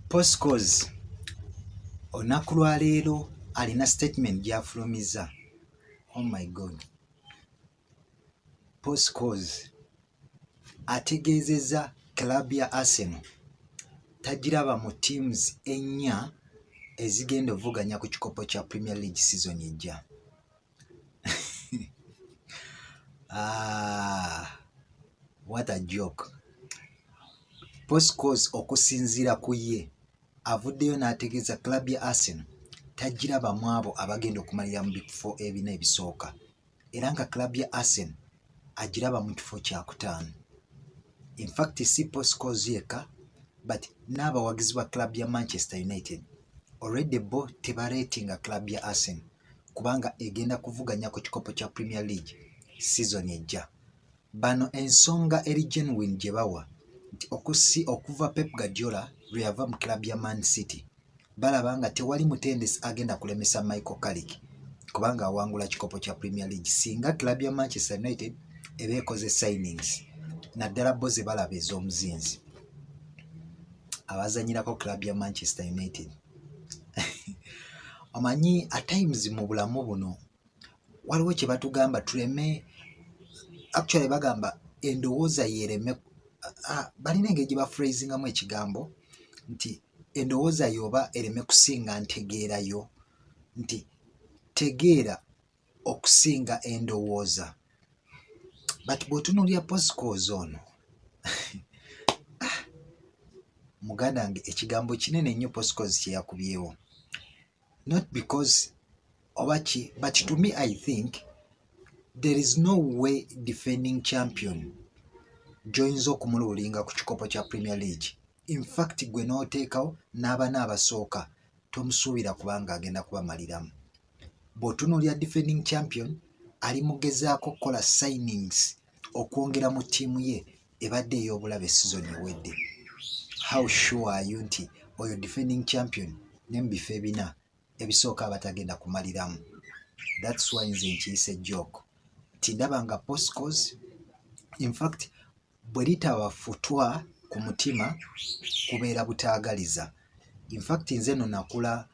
Postcos olunaku lwa leero alina statement gy'afulumiza. Oh my God. Postcos ategeezezza club ya Arsenal tagiraba mu teams ennya ezigenda ovuganya ku kikopo kya Premier League season ejja. What a joke. Postcos okusinziira ku ye avuddeyo n'ategeeza club ya Arsenal tagiraba mu abo abagenda okumalira mu bifo ebina ebisooka era nga club ya Arsenal agiraba mu kifo kya kutaano. In fact si Postcos yekka but n'abawagizi ba club ya Manchester United already bo tebaratinga club ya Arsenal kubanga egenda kuvuganya ku kikopo kya Premier League season ejja. Bano ensonga eri genuine gye bawa nti okuva Pep Guardiola lwe yava mu club ya Man City balaba nga tewali mutendesi agenda kulemesa Michael Carrick kubanga awangula kikopo kya Premier League singa club ya Manchester United eba ekoze signings naddala bo ze balaba ez'omuzinzi abazanyirako club ya Manchester United. Omanyi at times mu bulamu buno waliwo kye batugamba tuleme, actually bagamba endowooza yereme, balina engeri gye bafrazingamu ekigambo nti endowooza yoba ereme kusinga ntegeerayo, nti tegeera okusinga endowooza. But bw'otunuulira Postcos ono muganda wange ekigambo kinene nnyo Postcos kye yakubyewo. Not because obaki, but to me I think there is no way defending champion joins okumululinga ku kikopo kya Premier League. In fact gwe n'oteekawo n'abana abasooka tomusuubira kubanga agenda kubamaliramu. Bw'otunuulira defending champion ali mugezaako kukola signings okwongera mu ttiimu ye ebadde ey'obulabe season ewedde. How sure are you nti oyo defending champion ne mu bifo ebina ebisooka abatagenda kumaliramu? That's why nze nkiyisa joke nti ndaba nga Postcos in fact bwe litabafutwa ku mutima kubeera butaagaliza. In fact nze no nakula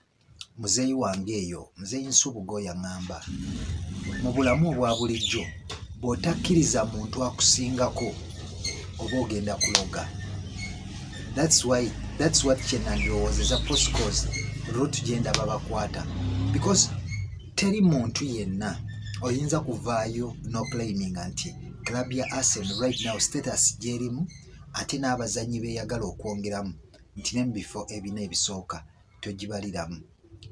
muzeeyi wange eyo, muzeeyi Nsubuga yaŋŋamba mu bulamu obwa bulijjo bw'otakkiriza muntu akusingako oba ogenda kuloga. That's what kye nandirowoozeza Postcos route genda babakwata because teri muntu yenna oyinza kuvaayo no claiming nti club ya Arsenal right now status gyerimu ate n'abazanyi beeyagala okwongeramu nti ne mu bifo ebina ebisooka togibaliramu.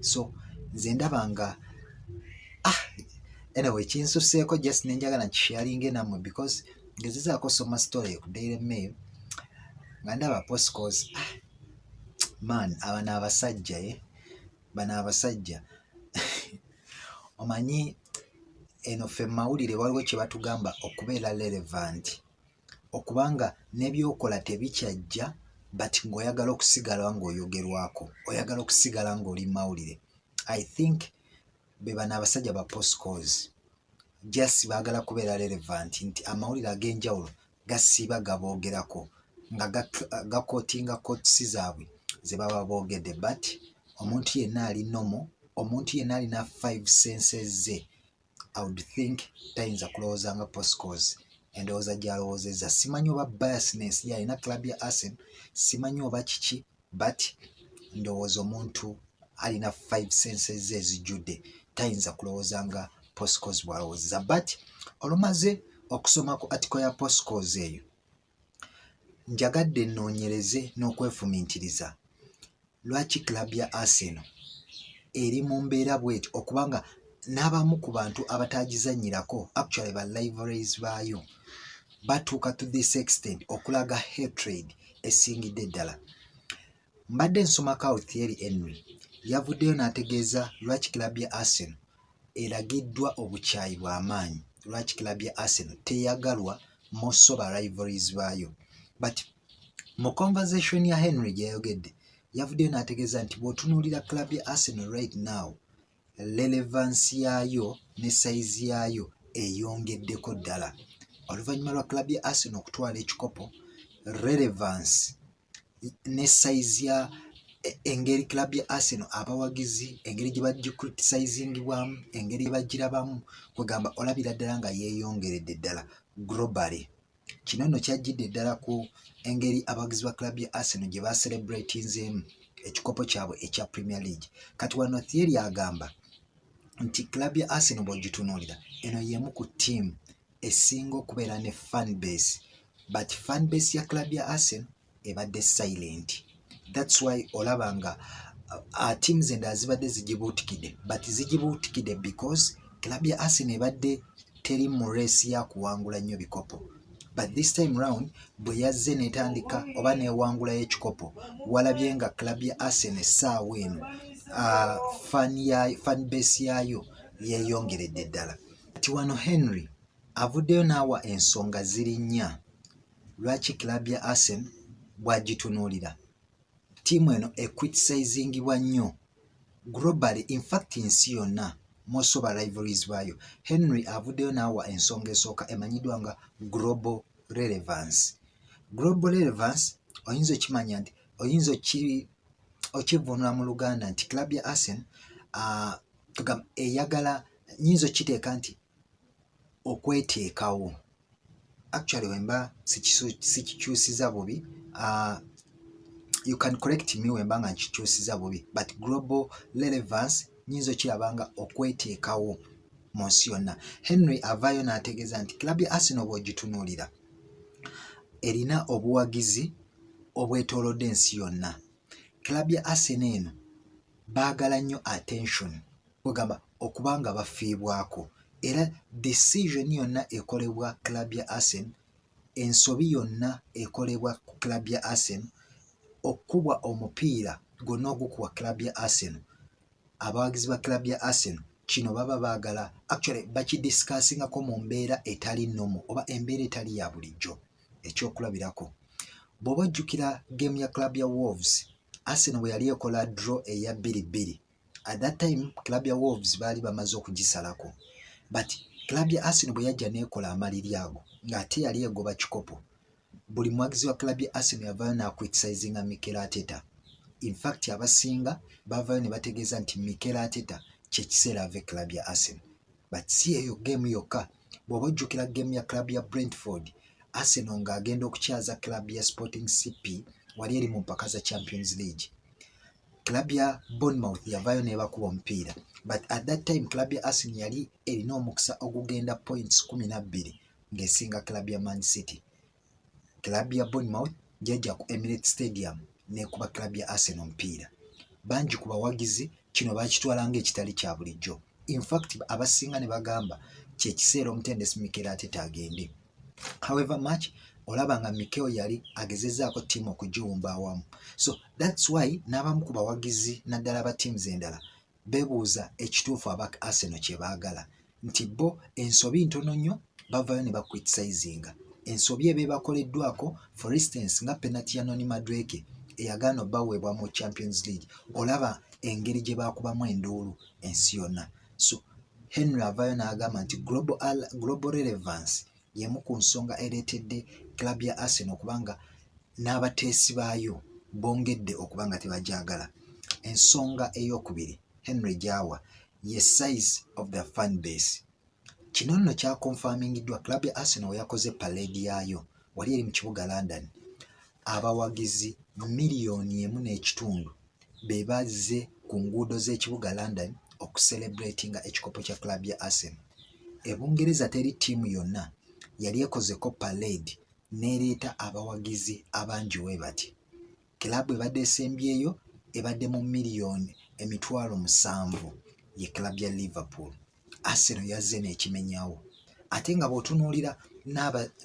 So nze ndaba nga anyway kinsuseeko just nenjagala nkisharinge nammwe because ngezezaako soma story ku Daily Mail nga ndaba Postcos man abano abasajja bano abasajja omanyi eno ffe mawulire waliwo kye batugamba okubeera relevant, okubanga n'ebyokola tebikyajja but ng'oyagala okusigala ng'oyogerwako, oyagala okusigala ng'oli mawulire. I think be bano abasajja ba Postcos just baagala kubeera relevant nti amawulire ag'enjawulo gasiiba gaboogerako nga gakootinga kotisi zaabwe ze baba boogedde. But omuntu yenna ali nomo, omuntu yenna alina 5 senses ze I would think tayinza kulowooza nga Postcos endowooza gy'alowoozezza. Simanyi oba biasness yalina club ya Arsenal, simanyi oba kiki but ndowooza omuntu alina 5 senses ze ezijjudde tayinza kulowooza nga Postcos bw'alowoozezza. But olumaze okusoma ku article ya Postcos eyo njagadde nnoonyereze n'okwefumiitiriza lwaki club ya Arsenal eri mu mbeera bw'etyo, okubanga n'abamu ku bantu abatagizannyirako actually ba rivalries baayo batuuka to this extent okulaga hatred esingidde ddala. Mbadde nsomako Thierry Henry yavuddeyo n'ategeeza lwaki club ya Arsenal eragiddwa obukyayi bw'amaanyi, lwaki club ya Arsenal teyagalwa mosso ba rivalries baayo. But mu conversation ya Henry gye yayogedde yavuddeyo n'ategeeza nti bw'otunuulira club ya Arsenal right now relevance yaayo ne size yaayo eyongeddeko ddala. Oluvannyuma lwa club ya Arsenal okutwala ekikopo relevance ne size ya engeri club ya Arsenal abawagizi engeri gye bagicriticizingibwamu engeri gye bagirabamu kwegamba olabira ddala nga yeeyongeredde ddala globally. Kino nno kyajjidde ddala ku engeri abawagizi ba club ya Arsenal gye baselebratinzeemu ekikopo kyabwe ekya Premier League. Kati wano Thierry agamba nti club ya Arsenal bw'ogitunuulira eno y'emu ku ttiimu esinga okubeera ne fan base, but fan base ya club ya Arsenal ebadde silent. That's why olaba nga teams endala zibadde zigibuutikidde, but zigibuutikidde because club ya Arsenal ebadde teri mu race ya kuwangula nnyo bikopo. But this time round bwe yazze n'etandika oba n'ewangulayo ekikopo, walabye nga club ya Arsenal essaawa eno fan base yaayo yeeyongeredde ddala. Kati wano Henry avuddeyo n'awa ensonga ziri nnya lwaki club ya Arsenal bw'agitunuulira ttiimu eno ecriticizingibwa nnyo globally, in fact ensi yonna most of rivalries baayo. Henry avuddeyo n'awa ensonga esooka emanyiddwa nga global relevance. Global relevance oyinza okimanya nti oyinza okivunula mu Luganda nti club ya Arsenal eyagala nyinza okiteeka nti okweteekawo. Actually wemba sikikyusiza bubi, you can correct me wemba nga nkikyusiza bubi, but global relevance nyinza okirabanga okweteekawo mu nsi yonna. Henry avaayo n'ategeeza nti club ya Arsenal bw'ogitunuulira erina obuwagizi obwetoolodde ensi yonna. Club ya Arsenal eno baagala nnyo attention, kugamba okuba nga bafiibwako, era decision yonna ekolebwa club ya Arsenal, ensobi yonna ekolebwa ku club ya Arsenal, okubwa omupiira gwonna ogukuwa club ya Arsenal, abawagizi ba club ya Arsenal kino baba baagala actually bakidiscussingako mu mbeera etali nnomo oba embeera etali ya bulijjo. Ekyokulabirako bw'oba ojjukira game ya club ya Wolves, Arsenal bwe yali ekola draw eya 2-2, at that time club ya Wolves baali bamaze okugisalako, but club ya Arsenal bwe yajja n'ekola amaliri ago ng'ate yali egoba kikopo, buli muwagizi wa club ya Arsenal yavaayo n'acriticinga Mikel Arteta. In fact abasinga bavaayo ne bategeeza nti Mikel Arteta kye kiseera ave club ya Arsenal. But si eyo game yokka, bw'oba ojjukira game ya club ya Brentford, Arsenal ng'agenda okukyaza club ya Sporting CP wali eri mu mpaka za Champions League. Club ya Bournemouth yavaayo n'ebakuba omupiira, but at that time club ya Arsenal yali erina omukisa ogugenda points 12 ng'esinga club ya Man City. Club ya Bournemouth jajja ku Emirates Stadium n'ekuba club ya Arsenal omupiira. Bangi ku bawagizi kino baakitwala ng'ekitali kya bulijjo. In fact abasinga ne bagamba kye kiseera omutendesi Mikel Arteta agende. However much olaba nga Mikel yali agezezzaako ttiimu okugiwumba awamu. So that's why n'abamu ku bawagizi naddala aba teams endala beebuuza ekituufu aba Arsenal kye baagala, nti bo ensobi ntono nnyo bavaayo ne bacriticinga. Ensobi ebeebakoleddwako, for instance nga penalty ya Noni Madueke eyagaana obbaweebwa mu Champions League, olaba engeri gye baakubamu enduulu ensi yonna. So Henry avaayo n'agamba nti global relevance y'emu ku nsonga ereetedde club ya Arsenal okubanga n'abateesi baayo bongedde okuba nga tebagyagala. Ensonga ey'okubiri Henry gy'awa ye size of the fan base. Kino nno kyakonfamingiddwa club ya Arsenal yakoze parade yaayo wali eri mu kibuga London. Abawagizi 1.5 be bazze ku nguudo z'ekibuga London okucelebratinga ekikopo kya club ya Arsenal. Ebungereza teri ttiimu yonna yali ekozeko parade n'ereeta abawagizi abangi we bati. Club ebadde esembyeyo ebadde mu 7,000,000 ye club ya Liverpool. Arsenal yazze n'ekimenyawo. Ate nga bw'otunuulira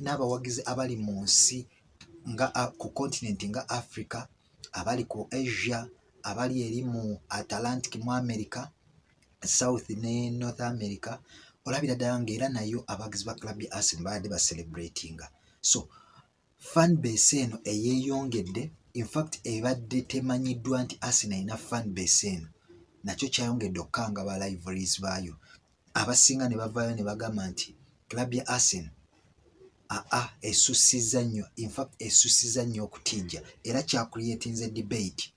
n'abawagizi abali mu nsi nga ku continent nga Africa, abali ku Asia, abali eri mu Atlantic mu America, South ne North America, olabira ddala ng'era nayo abawagizi ba club ya Arsenal baadde baselebratinga. So fan base eno eyeeyongedde, in fact ebadde temanyiddwa nti Arsenal ina fan base eno, nakyo kyayongedde okukanga ba rivalries baayo. Abasinga ne bavaayo ne bagamba nti club ya Arsenal esusiza nnyo, in fact esusiza nnyo okutijja, era kya creatinze debate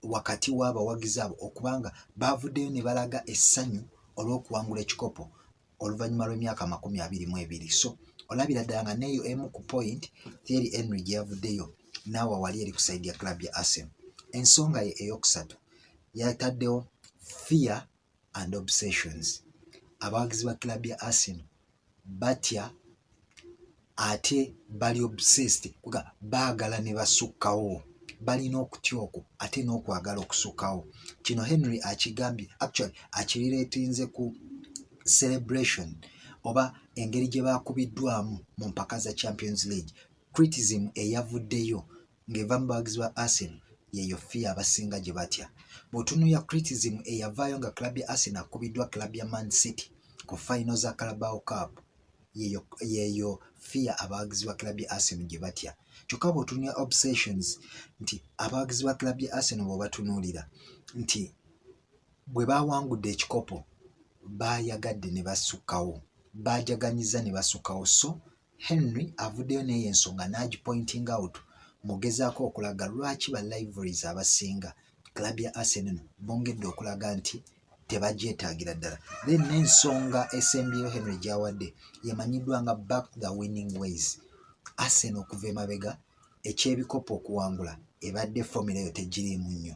wakati w'abawagizi abo okubanga bavuddeyo ne balaga essanyu olw'okuwangula ekikopo oluvannyuma lw'emyaka 22. So olabira ddala nga neeyo emu ku point Thierry Henry gye yavuddeyo naawe wali eri ku sayidi ya club ya Arsenal. Ensonga ye eyokusatu yataddewo fear and obsessions. Abawagizi ba club ya Arsenal batya ate bali obsessed kuga baagala ne basukkawo, balina okutya okwo ate n'okwagala okusukkawo. Kino Henry akigambye, actually akirireetinze ku celebration oba engeri gye baakubiddwamu mu mpaka za Champions League. Criticism eyavuddeyo ng'eva mu bawagizi ba Arsenal yeyo fear abasinga gye batya. Bw'otunuulira criticism eyavaayo nga club ya Arsenal akubiddwa club ya Man City ku final za Carabao Cup, yeyo fear abawagizi ba club ya Arsenal gye batya. Kyokka bw'otunuulira obsessions nti abawagizi ba club ya Arsenal bw'obatunuulira nti bwe baawangudde ekikopo baayagadde ne basukkawo, baajaganyiza ne basukkawo. So Henry avuddeyo n'eyo ensonga n'agipointing out mugezaako okulaga lwaki ba rivalries abasinga club ya Arsenal bongedde okulaga nti tebagyetaagira ddala. Then n'ensonga esembyeyo Henry gy'awadde yemanyiddwa nga back the winning ways. Arsenal okuva emabega ekyebikopo okuwangula ebadde formula eyo tegiriimu nnyo,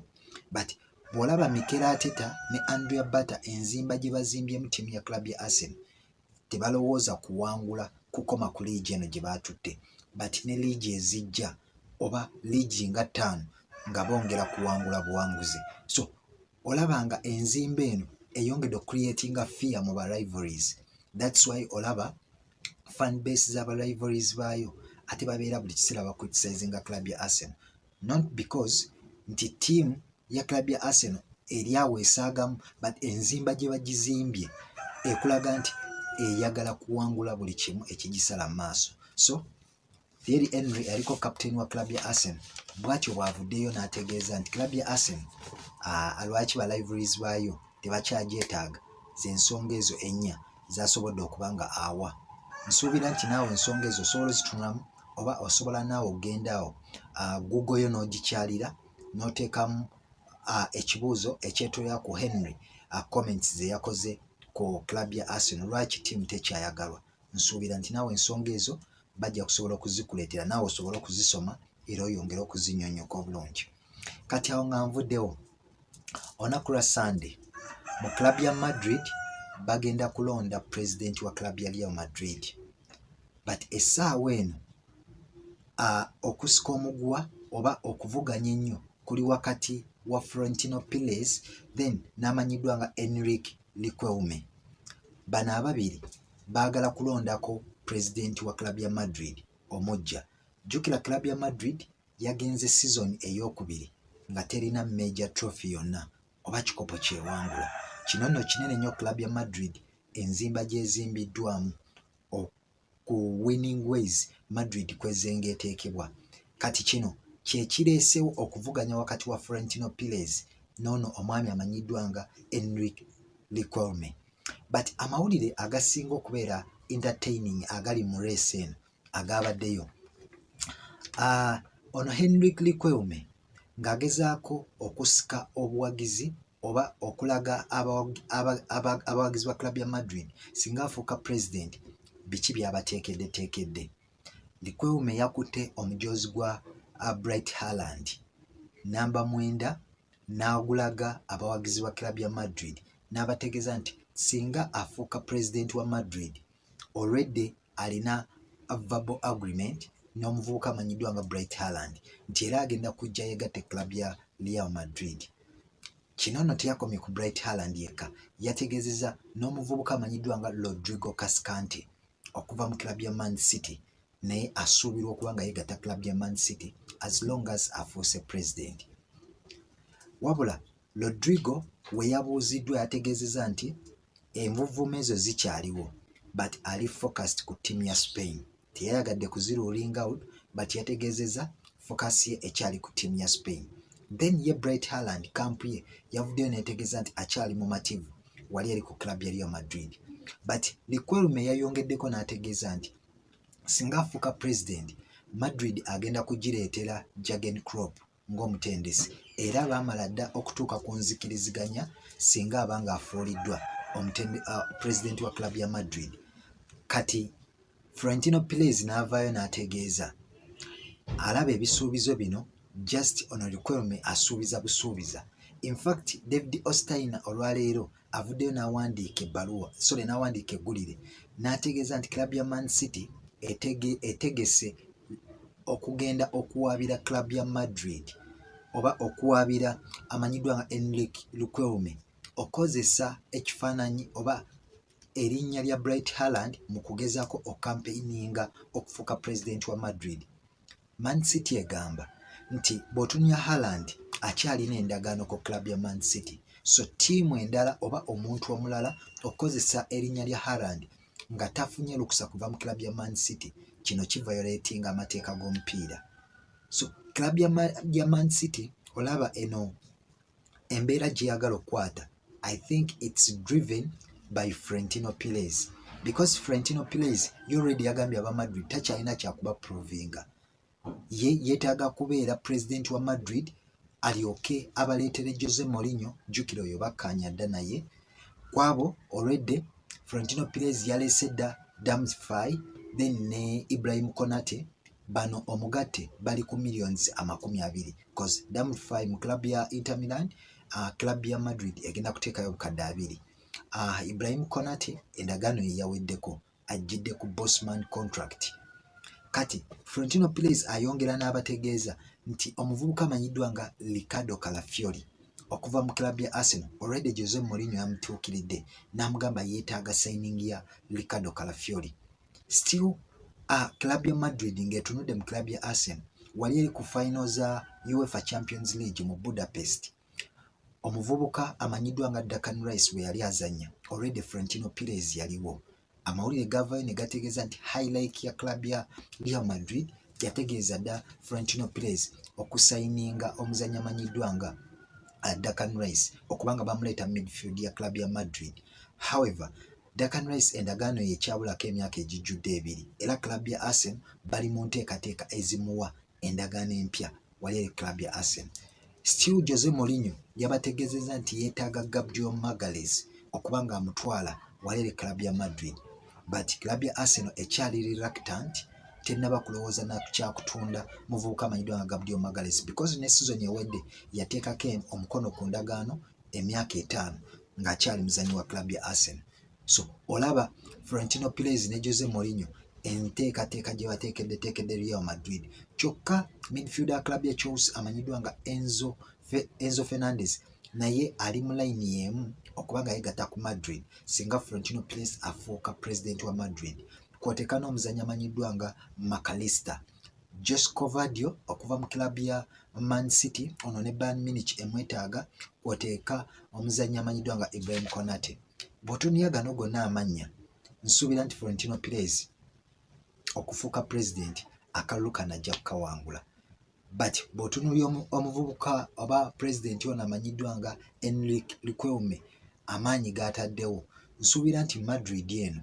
but bw'olaba Mikel Arteta ne Andrea Barta enzimba gye bazimbyemu ttiimu ya club ya Arsenal tebalowooza kuwangula kukoma ku liigi eno gye baatutte, but ne liigi ezijja oba liigi nga 5 nga bongera kuwangula buwanguzi. So olaba nga enzimba eno eyongedde creatinga fear mu ba rivalries. That's why olaba fan base z'aba rivalries baayo ate babeera buli kiseera bacriticising club ya Arsenal, not because nti team ya club ya Arsenal eri awo esaagamu, but enzimba gye bagizimbye ekulaga nti eyagala kuwangula buli kimu ekigisala mu maaso. So Thierry Henry aliko captain wa club ya Arsenal bw'atyo bw'avuddeyo n'ategeeza nti club ya Arsenal lwaki ba rivalries baayo tebakyagyetaaga, z'ensonga ezo 4 zasobodde okuba nga awa. Nsuubira nti naawe ensonga ezo osobola ozitunulamu oba osobola naawe ogendaawo Google yo n'ogikyalira n'oteekamu ekibuuzo ekyetoolera ku Henry comments ze yakoze ku club ya Arsenal, lwaki ttiimu tekyayagalwa. Nsuubira nti naawe ensonga ezo bajja kusobola okuzikuleetera naawe osobola okuzisoma era oyongere okuzinnyonnyoka obulungi. Kati awo nga nvuddewo olunaku lwa Sunday mu club ya Madrid bagenda kulonda president wa club ya Real Madrid, but essaawa eno okusika omuguwa oba okuvuganya ennyo kuli wakati wa Florentino Perez then n'amanyiddwa nga Enrique Riquelme. Bano ababiri baagala kulondako president wa club ya Madrid omujja. Jjukira club ya Madrid yagenze season ey'okubiri nga terina major trophy yonna oba kikopo kyewangula. Kino nno kinene nnyo club ya Madrid enzimba gyezimbiddwamu ku winning ways Madrid kwezenga eteekebwa. Kati kino kye kireesewo okuvuganya wakati wa Florentino Perez n'ono omwami amanyiddwa nga Enrique Riquelme. But amawulire agasinga okubeera entertaining agali mu race eno agabaddeyo, ono Enrique Riquelme ng'agezaako okusika obuwagizi oba okulaga abawagizi ba club ya Madrid singa afuuka president biki by'abateekeddeteekedde. Riquelme yakutte omujoozi gwa Bright Haaland namba 9 n'agulaga abawagizi ba club ya Madrid n'abategeeza nti singa afuuka president wa Madrid already alina a verbal agreement n'omuvubuka amanyiddwa nga Bright Haaland nti era agenda kujja yegatte club ya Real Madrid. Kino nno teyakomye ku Bright Haaland yekka, yategeezezza n'omuvubuka amanyiddwa nga Rodrigo Cascante okuva mu club ya Man City naye asuubirwa okuba nga yegatta club ya Man City as long as afuuse president. Wabula Rodrigo we yabuuziddwa yategeezezza nti envuvuma ezo zikyaliwo but ali focused ku ttiimu ya Spain, teyayagadde kuziruling out but yategeezezza focus ye ekyali ku ttiimu ya Spain. Then ye Bright Haaland camp ye yavuddeyo neetegeeza nti akyali mu mativu wali ali ku club ya Real Madrid, but Riquelme yayongeddeko n'ategeeza nti singa afuuka president Madrid agenda kugireetera Jurgen Klopp ng'omutendesi era baamala dda okutuuka ku nzikiriziganya singa abanga afuuliddwa pulezidenti wa club ya Madrid. Kati Florentino Perez n'avaayo n'ategeeza alaba ebisuubizo bino just ono Riquelme asuubiza busuubiza. In fact David Ostein olwaleero avuddeyo n'awandiika ebbaluwa n'awandiika eggulire n'ategeeza nti club ya Man City etegese okugenda okuwaabira club ya Madrid oba okuwaabira amanyiddwa nga Enrique Riquelme okozesa ekifaananyi oba erinnya lya Bright Haaland mu kugezaako okampeininga okufuuka pulezidenti wa Madrid. Man City egamba nti bw'otunya Haaland akyalina endagaano ku club ya Man City, so ttiimu endala oba omuntu omulala okozesa erinnya lya Haaland nga tafunye lukusa kuva mu club ya Man City, kino kivayoletinga amateeka g'omupiira. So club ya Man City olaba eno embeera gyeyagala okukwata, I think it's driven by Florentino Perez because Florentino Perez already yagambye aba Madrid takyalina kyakuba provinga. Ye yeetaaga kubeera president wa Madrid alyoke abaleetere Jose Mourinho, jjukira oyo bakkaanya dda naye kwabo already Florentino Perez yaleese dda Damsfai then ne Ibrahim Konate, bano omugatte bali ku millions 20 because Damsfai mu club ya Inter Milan, club ya Madrid egenda kuteekayo obukadde 2. Ibrahim Konate endagaano ye yaweddeko ajjidde ku Bosman contract. Kati Florentino Perez ayongera n'abategeeza nti omuvubuka amanyiddwa nga Ricardo Calafiori okuva mu club ya Arsenal already Jose Mourinho yamutuukiridde n'amugamba yeetaaga signing ya Ricardo Calafiori. Still club ya Madrid ng'etunudde mu club ya Arsenal wali eri ku final za UEFA Champions League mu Budapest. Omuvubuka amanyiddwa nga Declan Rice we yali azannya already Florentino Perez yaliwo. Amawulire gavayo ne gategeeza nti highlight ya club ya Real Madrid yategeeza dda Florentino Perez okusayininga omuzannyi amanyiddwa nga Declan Rice okubanga bamuleeta midfield ya club ya Madrid. However, Declan Rice endagaano ye kyabulako emyaka egijjudde 2 era club ya Arsenal bali mu nteekateeka ezimuwa endagaano empya wali eri club ya Arsenal. Still Jose Mourinho yabategeezezza nti yeetaaga Gabriel Magalhaes okubanga amutwala wali eri club ya Madrid, but club ya Arsenal ekyali reluctant tennaba kulowooza na kyakutunda muvubuka amanyiddwa nga Gabriel Magalhaes because ne season ewedde yateekako omukono ku ndagaano emyaka 5 ng'akyali muzannyi wa club ya Arsenal. So olaba Florentino Perez ne Jose Mourinho enteekateeka gye bateekedde Real Madrid. Kyokka midfielder club ya Chelsea amanyiddwa nga Enzo Fernandez naye ali mu line y'emu okubanga yegatta ku Madrid singa Florentino Perez afuuka president wa Madrid. Kwoteeka n'omuzannyi amanyiddwa nga McAllister, Josko Vardio okuva mu club ya Man City ono ne Bayern Munich emwetaaga, kwoteeka omuzannyi amanyiddwa nga Ibrahim Konate. Bw'otunuulira gano gonna amannya nsuubira nti Florentino Perez okufuuka president akalulu kano ajja kukawangula, but bw'otunuulira omuvubuka oba president ono amanyiddwa nga Enrique Riquelme amaanyi g'ataddewo, nsuubira nti Madrid eno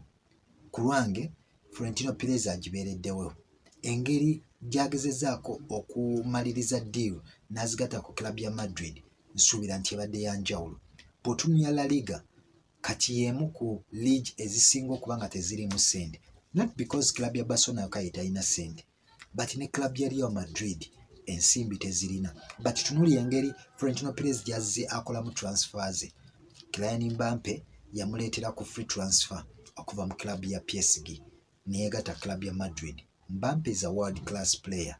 ku lwange Florentino Perez agibeereddewo. Engeri gy'agezezzaako okumaliriza deal n'azigatta ku club ya Madrid nsuubira nti ebadde ya njawulo. Bw'otunuulira La Liga kati y'emu ku league ezisinga okuba nga tezirimu ssente, not because club ya Barcelona yokka yetalina ssente, but ne club ya Real Madrid ensimbi tezirina. But tunuulira engeri Florentino Perez gy'azze akolamu transfer ze. Kylian Mbappe yamuleetera ku free transfer okuva mu club ya PSG neyegatta club ya Madrid. Mbappe is a world class player.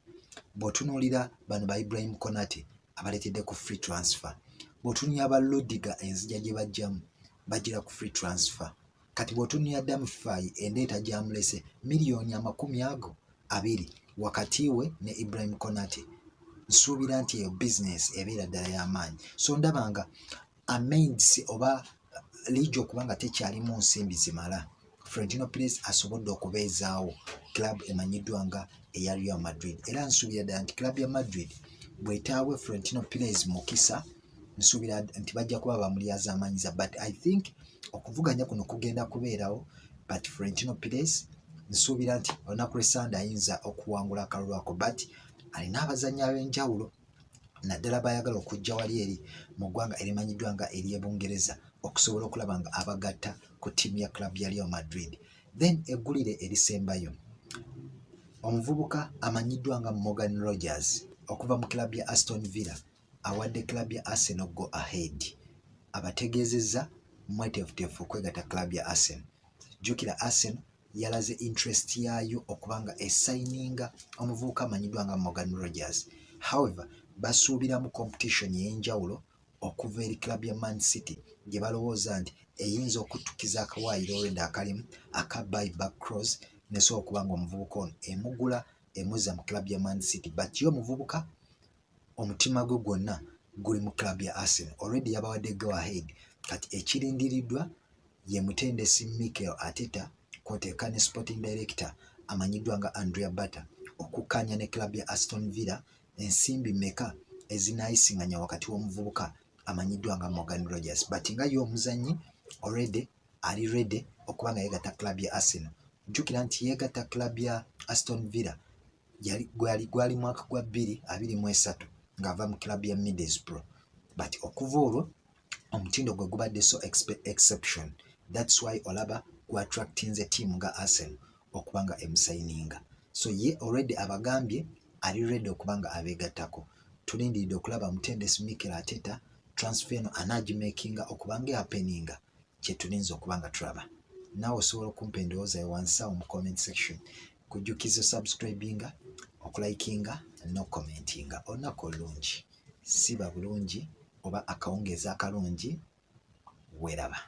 Bw'otunuulira bano ba Ibrahim Konate abaleetedde ku free transfer. Bw'otunuulira ba Rudiger enzija gye bajjamu bagira ku free transfer. Kati bw'otunuulira Damsfai endeeta gy'amulese miliyoni 20 wakati we ne Ibrahim Konate, nsuubira nti eyo business ebeera ddala y'amaanyi. So ndabanga amaids oba liigi okubanga tekyalimu nsimbi zimala, Florentino Perez asobodde okubeezaawo club emanyiddwa nga eya Real Madrid, era nsuubira ddala nti club ya Madrid bw'etaawe Florentino Perez mukisa, nsuubira nti bajja kuba bamulyaza amanyiza, but I think okuvuganya kuno kugenda kubeerawo, but Florentino Perez nsuubira nti olunaku lwe Sunday ayinza okuwangula akalulu ako, but alina abazannyi ab'enjawulo. naddala bayagala okujja wali eri mu ggwanga erimanyiddwa nga ery'Ebungereza okusobola okulaba nga abagatta ku ttiimu ya club ya Real Madrid. Then eggulire erisembayo, omuvubuka amanyiddwa nga Morgan Rogers okuva mu club ya Aston Villa awadde club ya Arsenal go ahead, abategeezezza mweteefuteefu okwegatta club ya Arsenal. Jjukira Arsenal yalaze interest yaayo okubanga esayininga omuvubuka amanyiddwa nga Morgan Rogers. However, basuubira mu competition ey'enjawulo okuva eri club ya Man City gye balowooza nti eyinza okuttukiza akawaayiro olwenda akalimu aka buyback clause nesobola okubanga omuvubuka ono emugula emuzza mu club ya Man City, but yo omuvubuka omutima gwe gwonna guli mu club ya Arsenal. Already yabawadde go ahead, kati ekirindiriddwa ye mutendesi Mikel Arteta kwoteeka ne sporting director amanyiddwa nga Andrea Barta okukkaanya ne club ya Aston Villa ensimbi meka ezinaayisinganya wakati w'omuvubuka amanyiddwa nga Morgan Rogers. But nga yo omuzannyi already ali ready okubanga yeegatta club ya Arsenal. Jjukira nti yeegatta club ya Aston Villa gwali mwaka gwa 2023 ng'ava mu club ya Middlesbrough, but okuva olwo omutindo gwe gubadde so exception. That's why olaba gwattractinze team nga Arsenal okubanga emusayininga. So ye already abagambye ali ready okubanga abeegattako. Tulindiridde okulaba mutendesi Mikel Arteta transfer eno anagimakinga okubanga happeninga kye tulinza okubanga tulaba. Naawe osobola okumpa endowooza yo wansi awo mu comment section. Kujjukiza subscribinga, okulikinga n'okucommentinga. Olunaku olungi, siba bulungi oba akawungeezi akalungi, weeraba.